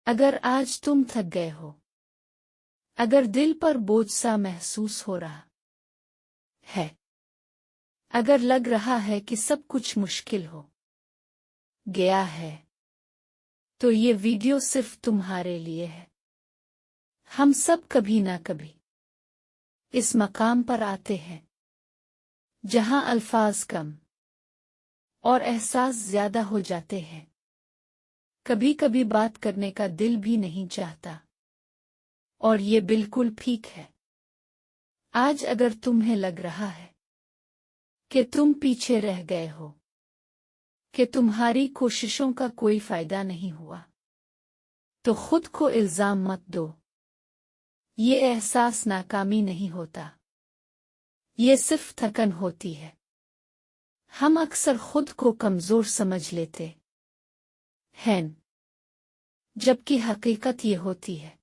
अगर आज तुम थक गए हो, अगर दिल पर बोझ सा महसूस हो रहा है, अगर लग रहा है कि सब कुछ मुश्किल हो गया है, तो ये वीडियो सिर्फ तुम्हारे लिए है। हम सब कभी ना कभी इस मकाम पर आते हैं जहां अल्फाज कम और एहसास ज्यादा हो जाते हैं। कभी कभी बात करने का दिल भी नहीं चाहता, और ये बिल्कुल ठीक है। आज अगर तुम्हें लग रहा है कि तुम पीछे रह गए हो, कि तुम्हारी कोशिशों का कोई फायदा नहीं हुआ, तो खुद को इल्जाम मत दो। ये एहसास नाकामी नहीं होता, ये सिर्फ थकन होती है। हम अक्सर खुद को कमजोर समझ लेते हैं, जबकि हकीकत ये होती है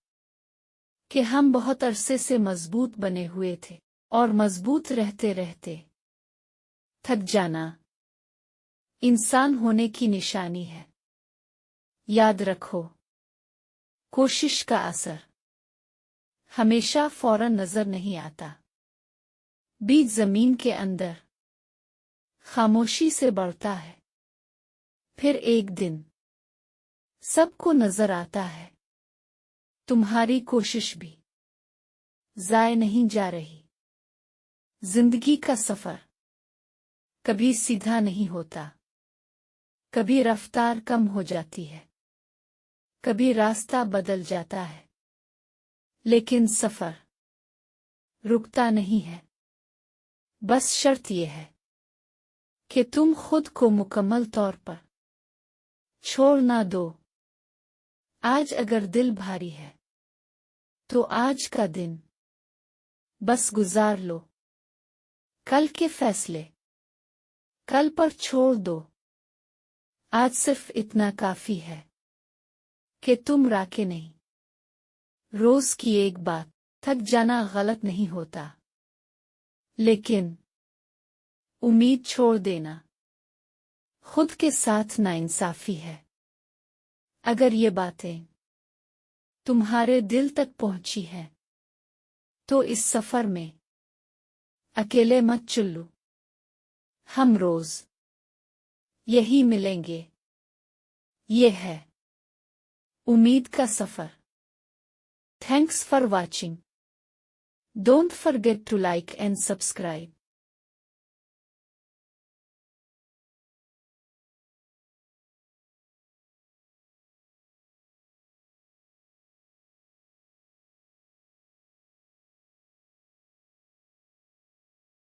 कि हम बहुत अरसे से मजबूत बने हुए थे, और मजबूत रहते रहते थक जाना इंसान होने की निशानी है। याद रखो, कोशिश का असर हमेशा फौरन नजर नहीं आता। बीज जमीन के अंदर खामोशी से बढ़ता है, फिर एक दिन सबको नजर आता है। तुम्हारी कोशिश भी जाए नहीं जा रही। जिंदगी का सफर कभी सीधा नहीं होता, कभी रफ्तार कम हो जाती है, कभी रास्ता बदल जाता है, लेकिन सफर रुकता नहीं है। बस शर्त यह है कि तुम खुद को मुकम्मल तौर पर छोड़ ना दो। आज अगर दिल भारी है, तो आज का दिन बस गुजार लो। कल के फैसले कल पर छोड़ दो। आज सिर्फ इतना काफी है कि तुम राके नहीं। रोज की एक बात थक जाना गलत नहीं होता, लेकिन उम्मीद छोड़ देना खुद के साथ नाइंसाफी है। अगर ये बातें तुम्हारे दिल तक पहुंची हैं, तो इस सफर में अकेले मत चलो। हम रोज यही मिलेंगे। ये है उम्मीद का सफर। Thanks for watching. Don't forget to like and subscribe.